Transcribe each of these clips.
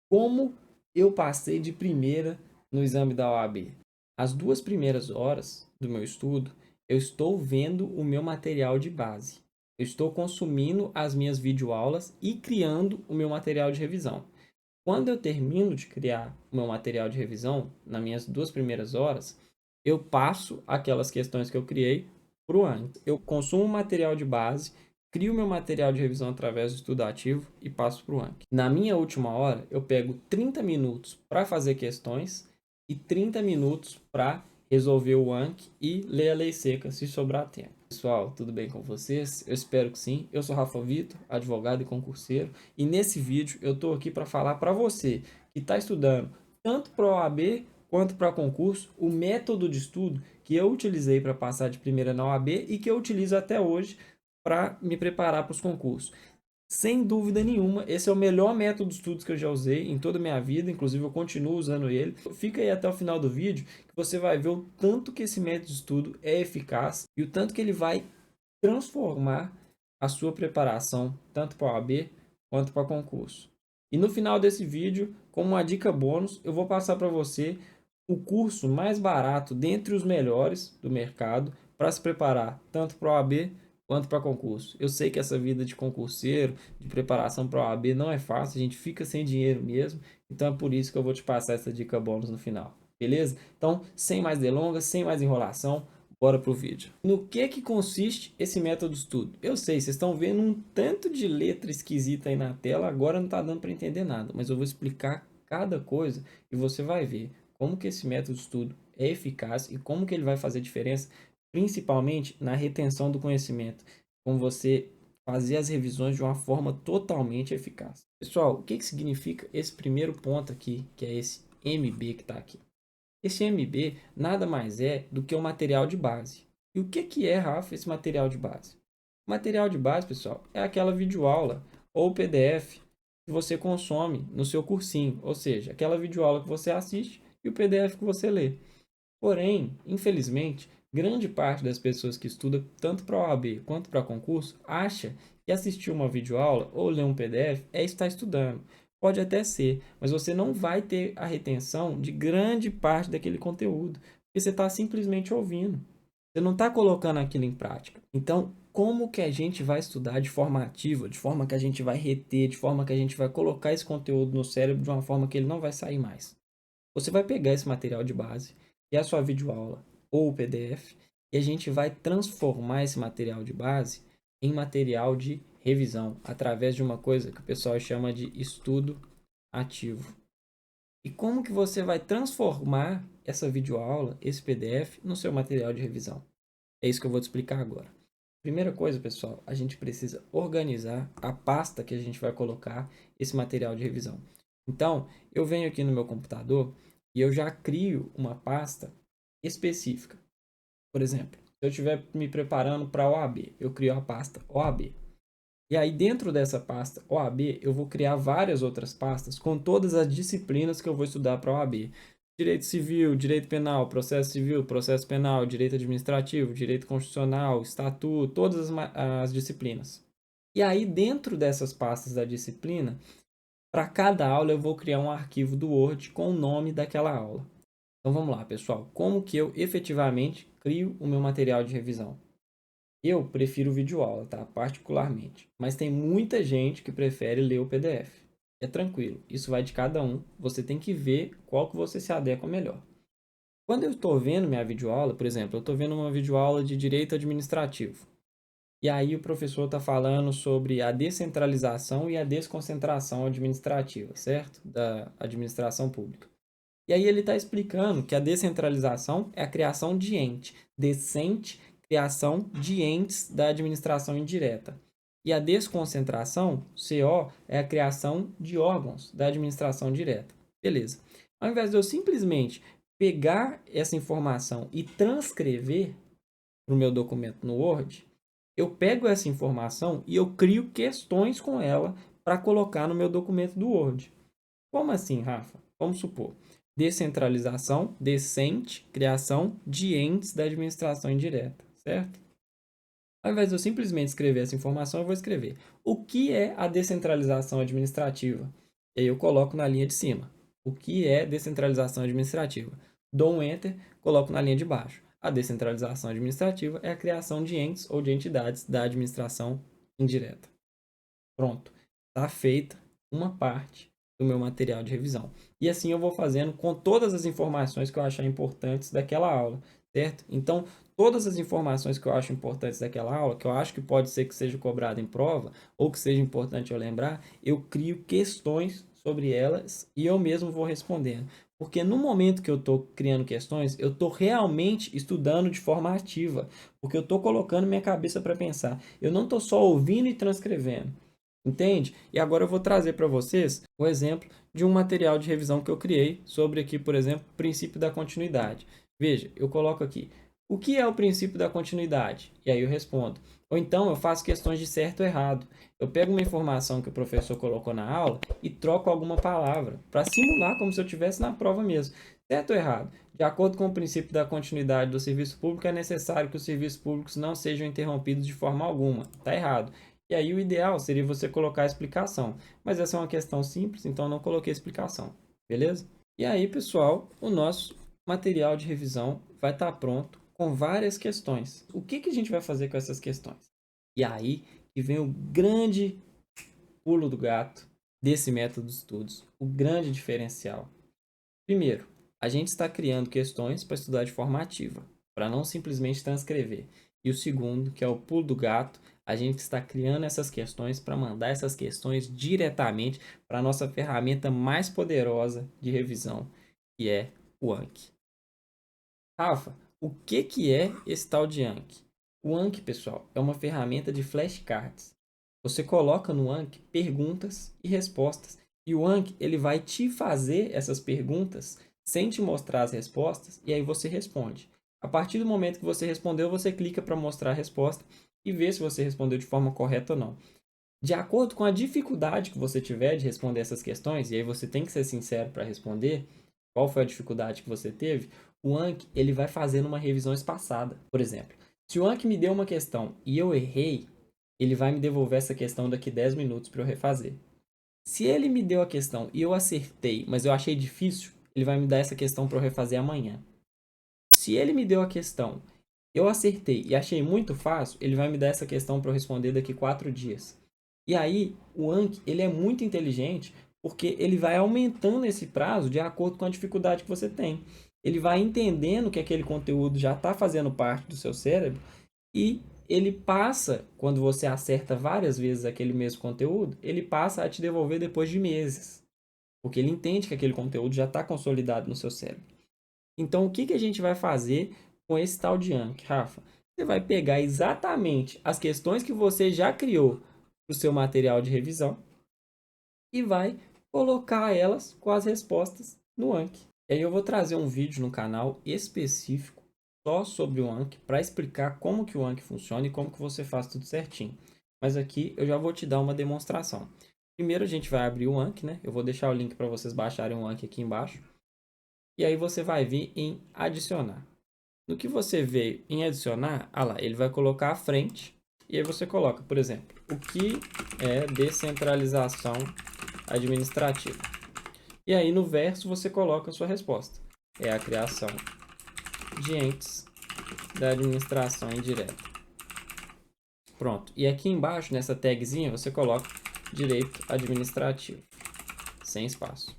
Como eu passei de primeira no exame da OAB? As 2 primeiras horas do meu estudo, eu estou vendo o meu material de base. Eu estou consumindo as minhas videoaulas e criando o meu material de revisão. Quando eu termino de criar o meu material de revisão, nas minhas 2 primeiras horas, eu passo aquelas questões que eu criei para o Anki. Eu consumo o material de base, crio meu material de revisão através do estudo ativo e passo para o Anki. Na minha última hora, eu pego 30 minutos para fazer questões e 30 minutos para resolver o Anki e ler a lei seca, se sobrar tempo. Pessoal, tudo bem com vocês? Eu espero que sim. Eu sou Rafa Vitor, advogado e concurseiro, e nesse vídeo eu estou aqui para falar para você que está estudando tanto para a OAB quanto para concurso, o método de estudo que eu utilizei para passar de primeira na OAB e que eu utilizo até hoje para me preparar para os concursos. Sem dúvida nenhuma, esse é o melhor método de estudos que eu já usei em toda a minha vida, inclusive eu continuo usando ele. Fica aí até o final do vídeo que você vai ver o tanto que esse método de estudo é eficaz e o tanto que ele vai transformar a sua preparação, tanto para a OAB quanto para concurso. E no final desse vídeo, como uma dica bônus, eu vou passar para você o curso mais barato dentre os melhores do mercado para se preparar tanto para a OAB quanto para concurso. Eu sei que essa vida de concurseiro, de preparação para a OAB não é fácil, a gente fica sem dinheiro mesmo, então é por isso que eu vou te passar essa dica bônus no final, beleza? Então, sem mais delongas, sem mais enrolação, bora pro vídeo. No que consiste esse método de estudo? Eu sei, vocês estão vendo um tanto de letra esquisita aí na tela, agora não está dando para entender nada, mas eu vou explicar cada coisa e você vai ver como que esse método de estudo é eficaz e como que ele vai fazer diferença principalmente na retenção do conhecimento, como você fazer as revisões de uma forma totalmente eficaz. Pessoal, o que significa esse primeiro ponto aqui, que é esse MB que está aqui? Esse MB nada mais é do que o material de base. E o que é, Rafa, esse material de base? O material de base, pessoal, é aquela videoaula ou PDF que você consome no seu cursinho, ou seja, aquela videoaula que você assiste e o PDF que você lê. Porém, infelizmente, grande parte das pessoas que estudam tanto para a OAB quanto para concurso acha que assistir uma videoaula ou ler um PDF é estar estudando. Pode até ser, mas você não vai ter a retenção de grande parte daquele conteúdo, porque você está simplesmente ouvindo. Você não está colocando aquilo em prática. Então, como que a gente vai estudar de forma ativa, de forma que a gente vai reter, de forma que a gente vai colocar esse conteúdo no cérebro de uma forma que ele não vai sair mais? Você vai pegar esse material de base, que é a sua videoaula ou o PDF, e a gente vai transformar esse material de base em material de revisão, através de uma coisa que o pessoal chama de estudo ativo. E como que você vai transformar essa videoaula, esse PDF, no seu material de revisão? É isso que eu vou te explicar agora. Primeira coisa, pessoal, a gente precisa organizar a pasta que a gente vai colocar esse material de revisão. Então, eu venho aqui no meu computador e eu já crio uma pasta específica. Por exemplo, se eu estiver me preparando para a OAB, eu crio a pasta OAB. E aí, dentro dessa pasta OAB, eu vou criar várias outras pastas com todas as disciplinas que eu vou estudar para a OAB. Direito civil, direito penal, processo civil, processo penal, direito administrativo, direito constitucional, estatuto, todas as disciplinas. E aí, dentro dessas pastas da disciplina, para cada aula eu vou criar um arquivo do Word com o nome daquela aula. Então vamos lá, pessoal. Como que eu efetivamente crio o meu material de revisão? Eu prefiro videoaula, tá? Particularmente. Mas tem muita gente que prefere ler o PDF. É tranquilo, isso vai de cada um. Você tem que ver qual que você se adequa melhor. Quando eu estou vendo minha videoaula, por exemplo, eu estou vendo uma videoaula de direito administrativo. E aí o professor está falando sobre a descentralização e a desconcentração administrativa, certo? Da administração pública. E aí ele está explicando que a descentralização é a criação de ente, decente criação de entes da administração indireta. E a desconcentração, CO, é a criação de órgãos da administração direta. Beleza. Ao invés de eu simplesmente pegar essa informação e transcrever para o meu documento no Word, eu pego essa informação e eu crio questões com ela para colocar no meu documento do Word. Como assim, Rafa? Vamos supor. Descentralização, decente, criação de entes da administração indireta, certo? Ao invés de eu simplesmente escrever essa informação, eu vou escrever o que é a descentralização administrativa. E aí eu coloco na linha de cima. O que é descentralização administrativa? Dou um Enter, coloco na linha de baixo. A descentralização administrativa é a criação de entes ou de entidades da administração indireta. Pronto. Está feita uma parte do meu material de revisão. E assim eu vou fazendo com todas as informações que eu achar importantes daquela aula, certo? Então, todas as informações que eu acho importantes daquela aula, que eu acho que pode ser que seja cobrado em prova, ou que seja importante eu lembrar, eu crio questões sobre elas e eu mesmo vou respondendo. Porque no momento que eu estou criando questões, eu estou realmente estudando de forma ativa. Porque eu estou colocando minha cabeça para pensar. Eu não estou só ouvindo e transcrevendo. Entende? E agora eu vou trazer para vocês o exemplo de um material de revisão que eu criei sobre aqui, por exemplo, o princípio da continuidade. Veja, eu coloco aqui, o que é o princípio da continuidade? E aí eu respondo. Ou então eu faço questões de certo ou errado. Eu pego uma informação que o professor colocou na aula e troco alguma palavra para simular como se eu estivesse na prova mesmo. Certo ou errado? De acordo com o princípio da continuidade do serviço público, é necessário que os serviços públicos não sejam interrompidos de forma alguma. Está errado. E aí o ideal seria você colocar a explicação. Mas essa é uma questão simples, então eu não coloquei explicação. Beleza? E aí, pessoal, o nosso material de revisão vai estar pronto com várias questões. O que, que a gente vai fazer com essas questões? E aí que vem o grande pulo do gato desse método de estudos, o grande diferencial. Primeiro, a gente está criando questões para estudar de forma ativa, para não simplesmente transcrever. E o segundo, que é o pulo do gato, a gente está criando essas questões para mandar essas questões diretamente para a nossa ferramenta mais poderosa de revisão, que é o Anki. Rafa, o que é esse tal de Anki? O Anki, pessoal, é uma ferramenta de flashcards. Você coloca no Anki perguntas e respostas. E o Anki, ele vai te fazer essas perguntas sem te mostrar as respostas e aí você responde. A partir do momento que você respondeu, você clica para mostrar a resposta e ver se você respondeu de forma correta ou não. De acordo com a dificuldade que você tiver de responder essas questões, e aí você tem que ser sincero para responder, qual foi a dificuldade que você teve, o Anki ele vai fazendo uma revisão espaçada. Por exemplo, se o Anki me deu uma questão e eu errei, ele vai me devolver essa questão daqui 10 minutos para eu refazer. Se ele me deu a questão e eu acertei, mas eu achei difícil, ele vai me dar essa questão para eu refazer amanhã. Se ele me deu a questão, eu acertei e achei muito fácil, ele vai me dar essa questão para eu responder daqui 4 dias. E aí, o Anki, ele é muito inteligente porque ele vai aumentando esse prazo de acordo com a dificuldade que você tem. Ele vai entendendo que aquele conteúdo já está fazendo parte do seu cérebro e ele passa, quando você acerta várias vezes aquele mesmo conteúdo, ele passa a te devolver depois de meses. Porque ele entende que aquele conteúdo já está consolidado no seu cérebro. Então, o que, que a gente vai fazer com esse tal de Anki, Rafa? Você vai pegar exatamente as questões que você já criou para o seu material de revisão e vai colocar elas com as respostas no Anki. E aí eu vou trazer um vídeo no canal específico só sobre o Anki para explicar como que o Anki funciona e como que você faz tudo certinho. Mas aqui eu já vou te dar uma demonstração. Primeiro a gente vai abrir o Anki, né? Eu vou deixar o link para vocês baixarem o Anki aqui embaixo. E aí você vai vir em adicionar. No que você veio em adicionar, lá, ele vai colocar à frente. E aí você coloca, por exemplo, o que é descentralização administrativa. E aí no verso você coloca a sua resposta. É a criação de entes da administração indireta. Pronto. E aqui embaixo, nessa tagzinha, você coloca direito administrativo. Sem espaço.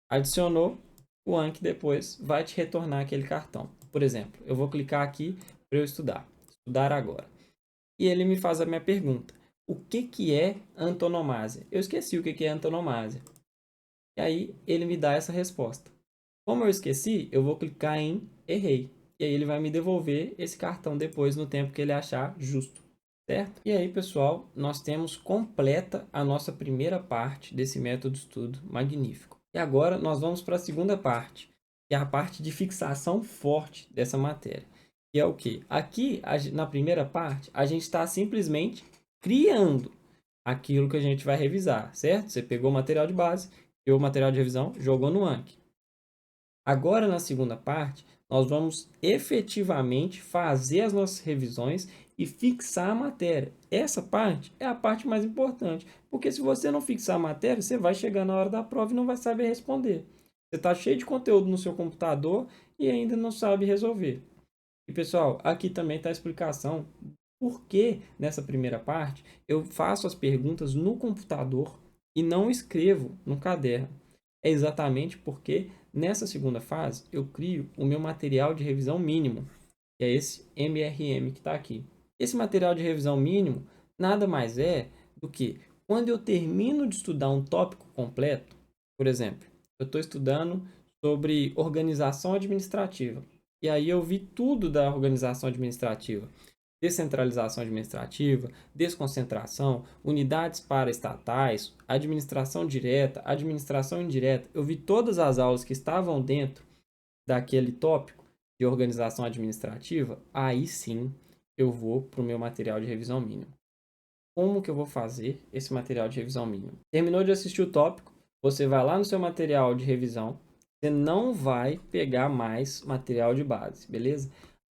Adicionou, o Anki depois vai te retornar aquele cartão. Por exemplo, eu vou clicar aqui para eu estudar. Estudar agora. E ele me faz a minha pergunta. O que é antonomásia? Eu esqueci o que é antonomásia. E aí ele me dá essa resposta. Como eu esqueci, eu vou clicar em errei. E aí ele vai me devolver esse cartão depois no tempo que ele achar justo. Certo? E aí, pessoal, nós temos completa a nossa primeira parte desse método de estudo magnífico. E agora nós vamos para a segunda parte, que é a parte de fixação forte dessa matéria. Que é o quê? Aqui, na primeira parte, a gente está simplesmente criando aquilo que a gente vai revisar, certo? Você pegou o material de base, pegou o material de revisão, jogou no Anki. Agora, na segunda parte, nós vamos efetivamente fazer as nossas revisões e fixar a matéria. Essa parte é a parte mais importante, porque se você não fixar a matéria, você vai chegar na hora da prova e não vai saber responder. Você está cheio de conteúdo no seu computador e ainda não sabe resolver. E pessoal, aqui também está a explicação por que nessa primeira parte eu faço as perguntas no computador e não escrevo no caderno. É exatamente porque nessa segunda fase eu crio o meu material de revisão mínimo, que é esse MRM que está aqui. Esse material de revisão mínimo nada mais é do que quando eu termino de estudar um tópico completo, por exemplo, eu estou estudando sobre organização administrativa. E aí eu vi tudo da organização administrativa. Descentralização administrativa, desconcentração, unidades paraestatais, administração direta, administração indireta. Eu vi todas as aulas que estavam dentro daquele tópico de organização administrativa. Aí sim eu vou para o meu material de revisão mínima. Como que eu vou fazer esse material de revisão mínima? Terminou de assistir o tópico, você vai lá no seu material de revisão, você não vai pegar mais material de base, beleza?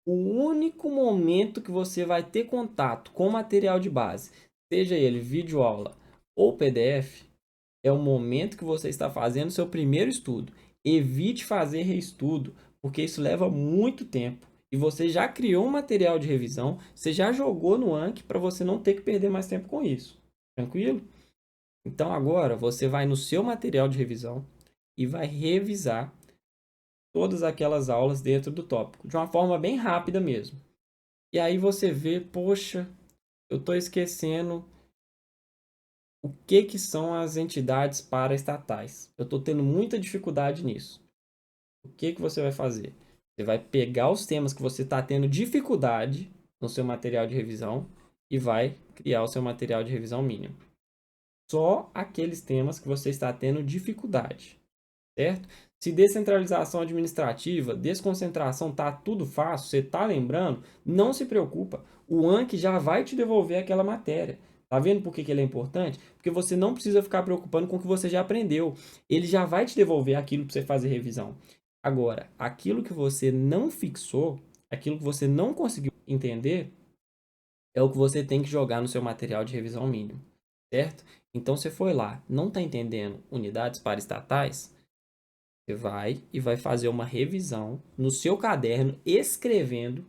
O único momento que você vai ter contato com material de base, seja ele videoaula ou PDF, é o momento que você está fazendo seu primeiro estudo. Evite fazer reestudo, porque isso leva muito tempo. E você já criou um material de revisão, você já jogou no Anki para você não ter que perder mais tempo com isso. Tranquilo? Então agora você vai no seu material de revisão e vai revisar todas aquelas aulas dentro do tópico, de uma forma bem rápida mesmo. E aí você vê, poxa, eu estou esquecendo o que são as entidades paraestatais. Eu estou tendo muita dificuldade nisso. O que você vai fazer? Você vai pegar os temas que você está tendo dificuldade no seu material de revisão e vai criar o seu material de revisão mínimo. Só aqueles temas que você está tendo dificuldade, certo? Se descentralização administrativa, desconcentração tá tudo fácil, você tá lembrando, não se preocupa. O Anki já vai te devolver aquela matéria. Tá vendo por que ele é importante? Porque você não precisa ficar preocupando com o que você já aprendeu. Ele já vai te devolver aquilo para você fazer revisão. Agora, aquilo que você não fixou, aquilo que você não conseguiu entender, é o que você tem que jogar no seu material de revisão mínimo, certo? Então, você foi lá, não está entendendo unidades paraestatais, você vai e vai fazer uma revisão no seu caderno, escrevendo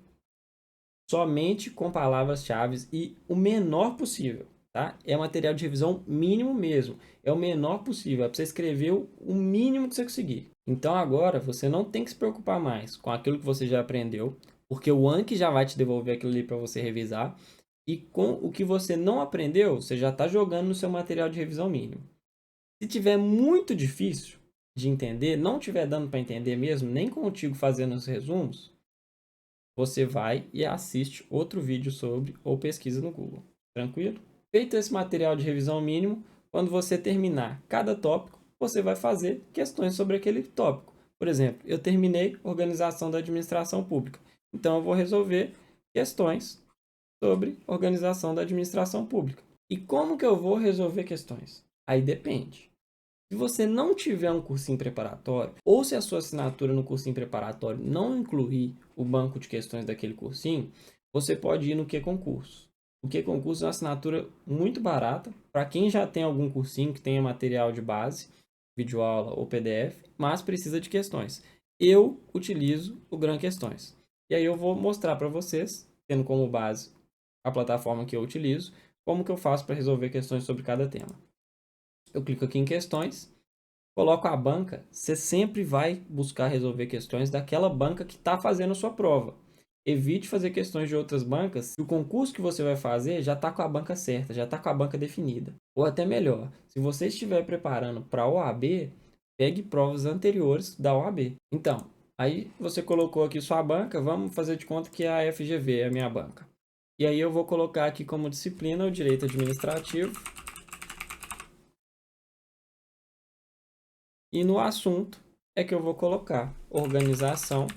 somente com palavras-chave e o menor possível, tá? É material de revisão mínimo mesmo, é o menor possível, é para você escrever o mínimo que você conseguir. Então agora você não tem que se preocupar mais com aquilo que você já aprendeu, porque o Anki já vai te devolver aquilo ali para você revisar, e com o que você não aprendeu, você já está jogando no seu material de revisão mínimo. Se tiver muito difícil de entender, não tiver dando para entender mesmo, nem contigo fazendo os resumos, você vai e assiste outro vídeo sobre ou pesquisa no Google. Tranquilo? Feito esse material de revisão mínimo, quando você terminar cada tópico, você vai fazer questões sobre aquele tópico. Por exemplo, eu terminei organização da administração pública. Então eu vou resolver questões sobre organização da administração pública. E como que eu vou resolver questões? Aí depende. Se você não tiver um cursinho preparatório, ou se a sua assinatura no cursinho preparatório não incluir o banco de questões daquele cursinho, você pode ir no QConcurso. O QConcurso é uma assinatura muito barata para quem já tem algum cursinho que tenha material de base, videoaula ou PDF, mas precisa de questões. Eu utilizo o Gran Questões. E aí eu vou mostrar para vocês, tendo como base a plataforma que eu utilizo, como que eu faço para resolver questões sobre cada tema. Eu clico aqui em questões, coloco a banca, você sempre vai buscar resolver questões daquela banca que está fazendo a sua prova. Evite fazer questões de outras bancas se o concurso que você vai fazer já está com a banca certa, já está com a banca definida. Ou até melhor, se você estiver preparando para a OAB, pegue provas anteriores da OAB. Então, aí você colocou aqui sua banca, vamos fazer de conta que a FGV é a minha banca. E aí eu vou colocar aqui como disciplina o direito administrativo. E no assunto é que eu vou colocar organização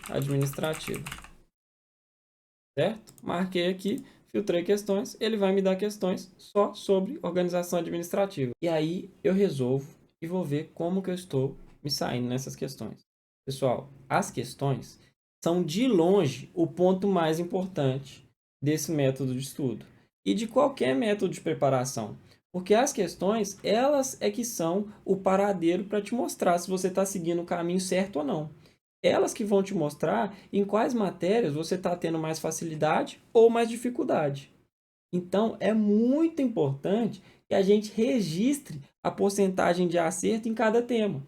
administrativa. Certo? Marquei aqui, filtrei questões, ele vai me dar questões só sobre organização administrativa. E aí eu resolvo e vou ver como que eu estou me saindo nessas questões. Pessoal, as questões são de longe o ponto mais importante desse método de estudo e de qualquer método de preparação. Porque as questões, elas é que são o paradeiro para te mostrar se você está seguindo o caminho certo ou não. Elas que vão te mostrar em quais matérias você está tendo mais facilidade ou mais dificuldade. Então, é muito importante que a gente registre a porcentagem de acerto em cada tema.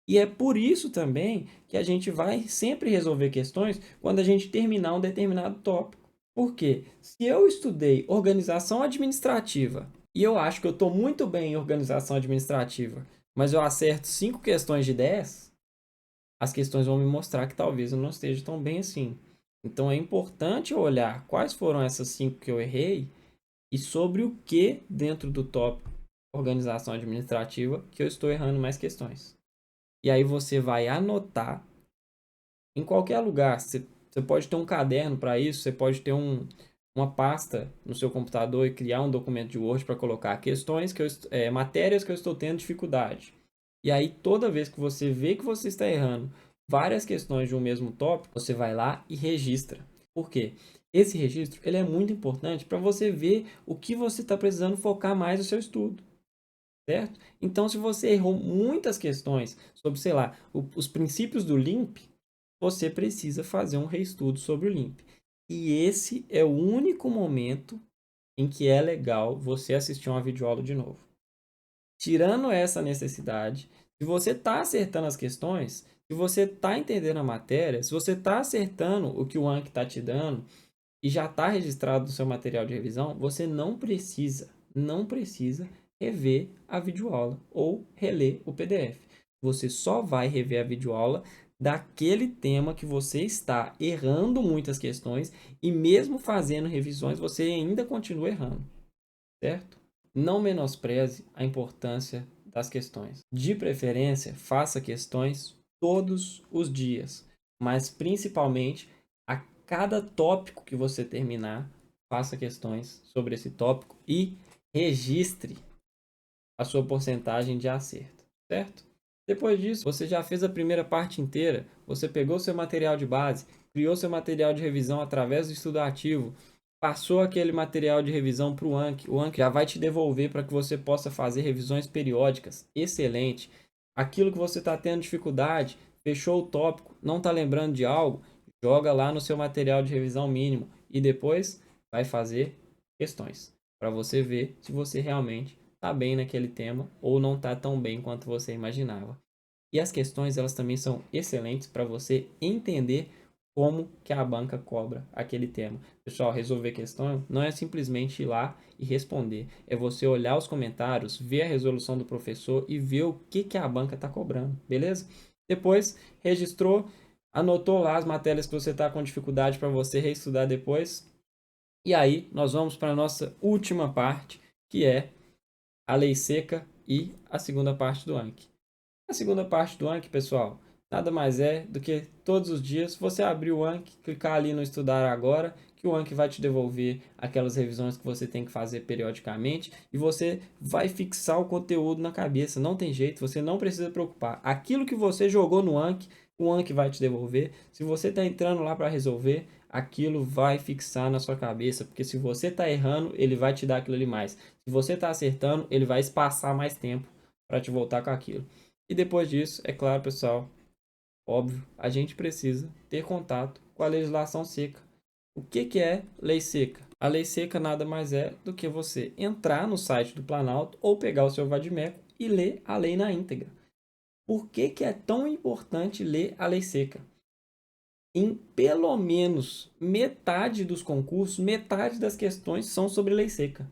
E é por isso também que a gente vai sempre resolver questões quando a gente terminar um determinado tópico. Por quê? Se eu estudei organização administrativa e eu acho que eu estou muito bem em organização administrativa, mas eu acerto 5 questões de 10, as questões vão me mostrar que talvez eu não esteja tão bem assim. Então é importante olhar quais foram essas 5 que eu errei e sobre o que dentro do tópico organização administrativa que eu estou errando mais questões. E aí você vai anotar em qualquer lugar. Você pode ter um caderno para isso, você pode ter uma pasta no seu computador e criar um documento de Word para colocar questões matérias que eu estou tendo dificuldade. E aí toda vez que você vê que você está errando várias questões de um mesmo tópico, você vai lá e registra. Por quê? Esse registro ele é muito importante para você ver o que você está precisando focar mais no seu estudo. Certo? Então, se você errou muitas questões sobre, sei lá, os princípios do LIMP, você precisa fazer um reestudo sobre o LIMP. E esse é o único momento em que é legal você assistir uma videoaula de novo. Tirando essa necessidade, se você está acertando as questões, se você está entendendo a matéria, se você está acertando o que o Anki está te dando e já está registrado no seu material de revisão, você não precisa rever a videoaula ou reler o PDF. Você só vai rever a videoaula daquele tema que você está errando muitas questões e mesmo fazendo revisões você ainda continua errando, certo? Não menospreze a importância das questões. De preferência, faça questões todos os dias, mas principalmente a cada tópico que você terminar, faça questões sobre esse tópico e registre a sua porcentagem de acerto, certo? Depois disso, você já fez a primeira parte inteira, você pegou seu material de base, criou seu material de revisão através do estudo ativo, passou aquele material de revisão para o Anki já vai te devolver para que você possa fazer revisões periódicas. Excelente. Aquilo que você está tendo dificuldade, fechou o tópico, não está lembrando de algo, joga lá no seu material de revisão mínimo e depois vai fazer questões para você ver se você realmente está bem naquele tema ou não está tão bem quanto você imaginava. E as questões elas também são excelentes para você entender como que a banca cobra aquele tema. Pessoal, resolver questão não é simplesmente ir lá e responder. É você olhar os comentários, ver a resolução do professor e ver o que a banca está cobrando, beleza? Depois, registrou, anotou lá as matérias que você está com dificuldade para você reestudar depois. E aí, nós vamos para a nossa última parte, que é a lei seca e a segunda parte do Anki. A segunda parte do Anki, pessoal, nada mais é do que todos os dias você abrir o Anki, clicar ali no estudar agora, que o Anki vai te devolver aquelas revisões que você tem que fazer periodicamente e você vai fixar o conteúdo na cabeça. Não tem jeito, você não precisa preocupar. Aquilo que você jogou no Anki, o Anki vai te devolver. Se você está entrando lá para resolver, aquilo vai fixar na sua cabeça, porque se você está errando, ele vai te dar aquilo ali mais. Se você está acertando, ele vai espaçar mais tempo para te voltar com aquilo. E depois disso, é claro, pessoal, óbvio, a gente precisa ter contato com a legislação seca. O que é lei seca? A lei seca nada mais é do que você entrar no site do Planalto ou pegar o seu vadimeco e ler a lei na íntegra. Por que é tão importante ler a lei seca? Em pelo menos metade dos concursos, metade das questões são sobre lei seca.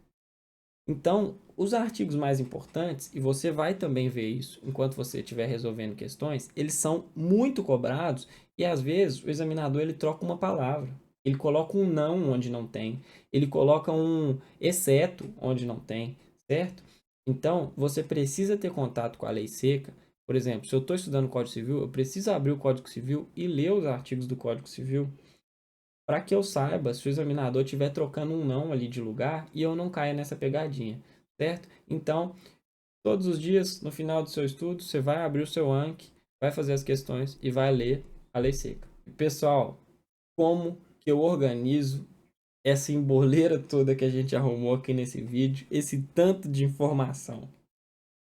Então, os artigos mais importantes, e você vai também ver isso enquanto você estiver resolvendo questões, eles são muito cobrados e às vezes o examinador ele troca uma palavra. Ele coloca um não onde não tem, ele coloca um exceto onde não tem, certo? Então, você precisa ter contato com a lei seca. Por exemplo, se eu estou estudando Código Civil, eu preciso abrir o Código Civil e ler os artigos do Código Civil para que eu saiba se o examinador estiver trocando um não ali de lugar e eu não caia nessa pegadinha, certo? Então, todos os dias, no final do seu estudo, você vai abrir o seu Anki, vai fazer as questões e vai ler a lei seca. Pessoal, como que eu organizo essa emboleira toda que a gente arrumou aqui nesse vídeo, esse tanto de informação?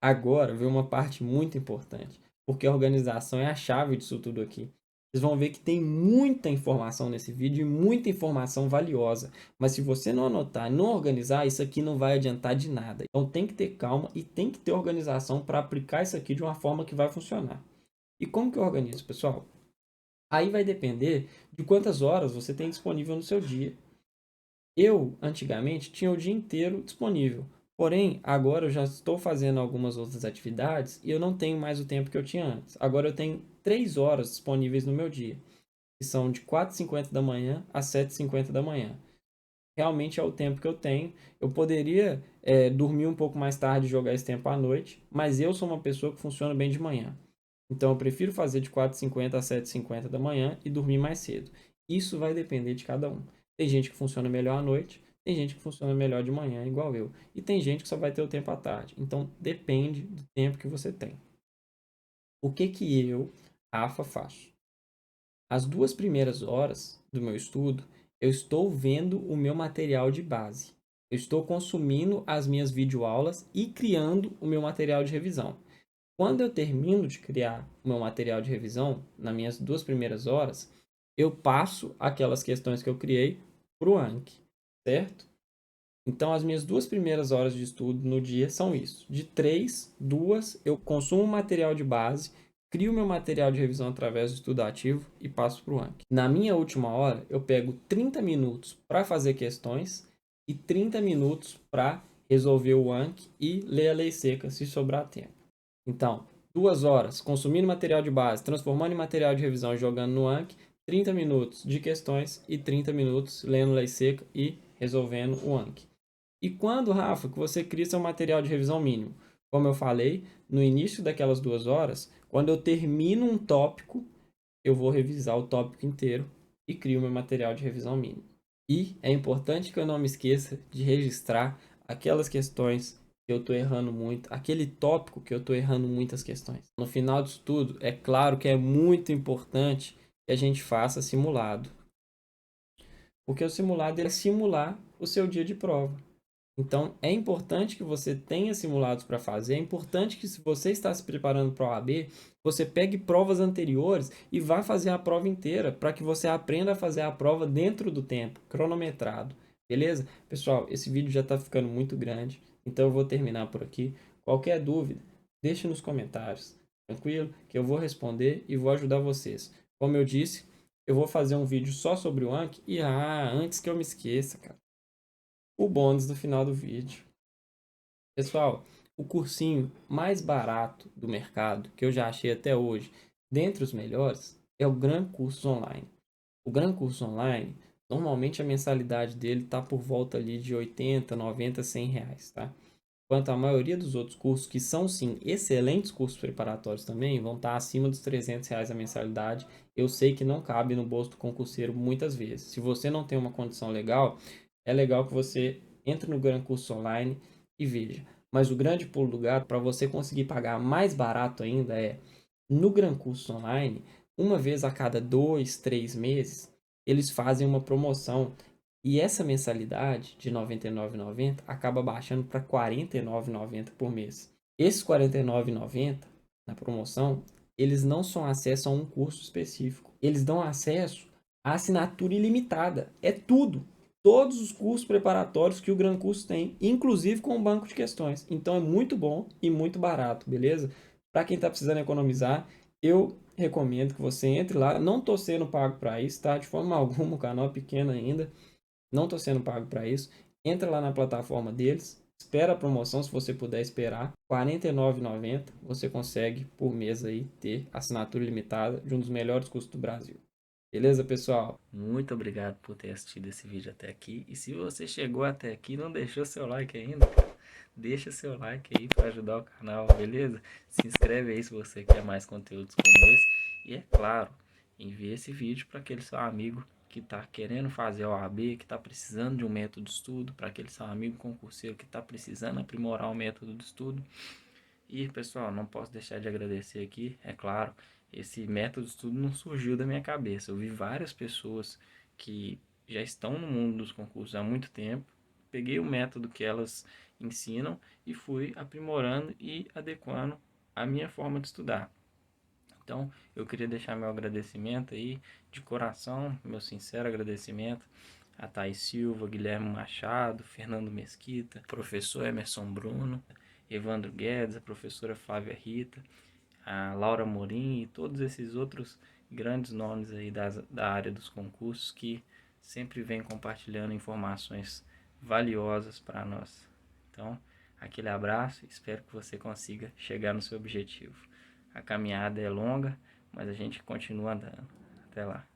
Agora vem uma parte muito importante, porque a organização é a chave disso tudo aqui. Vocês vão ver que tem muita informação nesse vídeo e muita informação valiosa. Mas se você não anotar, não organizar, isso aqui não vai adiantar de nada. Então tem que ter calma e tem que ter organização para aplicar isso aqui de uma forma que vai funcionar. E como que eu organizo, pessoal? Aí vai depender de quantas horas você tem disponível no seu dia. Eu, antigamente, tinha o dia inteiro disponível. Porém, agora eu já estou fazendo algumas outras atividades e eu não tenho mais o tempo que eu tinha antes. Agora eu tenho 3 horas disponíveis no meu dia, que são de 4h50 da manhã às 7h50 da manhã. Realmente é o tempo que eu tenho. Eu poderia dormir um pouco mais tarde e jogar esse tempo à noite, mas eu sou uma pessoa que funciona bem de manhã. Então eu prefiro fazer de 4h50 às 7h50 da manhã e dormir mais cedo. Isso vai depender de cada um. Tem gente que funciona melhor à noite, tem gente que funciona melhor de manhã, igual eu. E tem gente que só vai ter o tempo à tarde. Então depende do tempo que você tem. O que que eu, Rafa, faço? As 2 primeiras horas do meu estudo, eu estou vendo o meu material de base. Eu estou consumindo as minhas videoaulas e criando o meu material de revisão. Quando eu termino de criar o meu material de revisão, nas minhas 2 primeiras horas, eu passo aquelas questões que eu criei para o Anki, certo? Então, as minhas 2 primeiras horas de estudo no dia são isso. De 3, 2, eu consumo material de base, crio meu material de revisão através do estudo ativo e passo para o Anki. Na minha última hora, eu pego 30 minutos para fazer questões e 30 minutos para resolver o Anki e ler a lei seca, se sobrar tempo. Então, 2 horas consumindo material de base, transformando em material de revisão e jogando no Anki, 30 minutos de questões e 30 minutos lendo lei seca e resolvendo o Anki. E quando, Rafa, que você cria seu material de revisão mínimo? Como eu falei, no início daquelas 2 horas, quando eu termino um tópico, eu vou revisar o tópico inteiro e crio meu material de revisão mínimo. E é importante que eu não me esqueça de registrar aquelas questões que eu estou errando muito, aquele tópico que eu estou errando muitas questões. No final disso tudo, é claro que é muito importante que a gente faça simulado. Porque o simulado é simular o seu dia de prova. Então, é importante que você tenha simulados para fazer. É importante que, se você está se preparando para a OAB, você pegue provas anteriores e vá fazer a prova inteira, para que você aprenda a fazer a prova dentro do tempo, cronometrado. Beleza? Pessoal, esse vídeo já está ficando muito grande, então eu vou terminar por aqui. Qualquer dúvida, deixe nos comentários. Tranquilo? Que eu vou responder e vou ajudar vocês. Como eu disse, eu vou fazer um vídeo só sobre o Anki. E antes que eu me esqueça, cara, o bônus no final do vídeo. Pessoal, o cursinho mais barato do mercado, que eu já achei até hoje, dentre os melhores, é o Gran Cursos Online. O Gran Curso Online, normalmente a mensalidade dele está por volta ali de 80, 90, 100 reais, tá? Enquanto a maioria dos outros cursos, que são sim excelentes cursos preparatórios também, vão estar acima dos 300 reais a mensalidade. Eu sei que não cabe no bolso do concurseiro muitas vezes. Se você não tem uma condição legal, é legal que você entre no Gran Curso Online e veja. Mas o grande pulo do gato para você conseguir pagar mais barato ainda é no Gran Curso Online, uma vez a cada 2, 3 meses, eles fazem uma promoção e essa mensalidade de R$ 99,90 acaba baixando para R$ 49,90 por mês. Esses R$ 49,90 na promoção, eles não são acesso a um curso específico. Eles dão acesso à assinatura ilimitada. É tudo. Todos os cursos preparatórios que o Gran Curso tem, inclusive com o banco de questões. Então é muito bom e muito barato, beleza? Para quem está precisando economizar, eu recomendo que você entre lá. Não estou sendo pago para isso, tá? De forma alguma, o canal é pequeno ainda. Não estou sendo pago para isso. Entra lá na plataforma deles. Espera a promoção, se você puder esperar. R$ 49,90 você consegue por mês aí ter assinatura limitada de um dos melhores cursos do Brasil. Beleza, pessoal? Muito obrigado por ter assistido esse vídeo até aqui. E se você chegou até aqui e não deixou seu like ainda, deixa seu like aí para ajudar o canal, beleza? Se inscreve aí se você quer mais conteúdos como esse. E é claro, envie esse vídeo para aquele seu amigo que está querendo fazer a OAB, que está precisando de um método de estudo, para aquele seu amigo concurseiro que está precisando aprimorar o método de estudo. E, pessoal, não posso deixar de agradecer aqui, é claro, esse método de estudo não surgiu da minha cabeça. Eu vi várias pessoas que já estão no mundo dos concursos há muito tempo, peguei o método que elas ensinam e fui aprimorando e adequando a minha forma de estudar. Então, eu queria deixar meu agradecimento aí, de coração, meu sincero agradecimento a Thaís Silva, Guilherme Machado, Fernando Mesquita, professor Emerson Bruno, Evandro Guedes, a professora Flávia Rita, a Laura Morim e todos esses outros grandes nomes aí da área dos concursos que sempre vêm compartilhando informações valiosas para nós. Então, aquele abraço, espero que você consiga chegar no seu objetivo. A caminhada é longa, mas a gente continua andando. Até lá.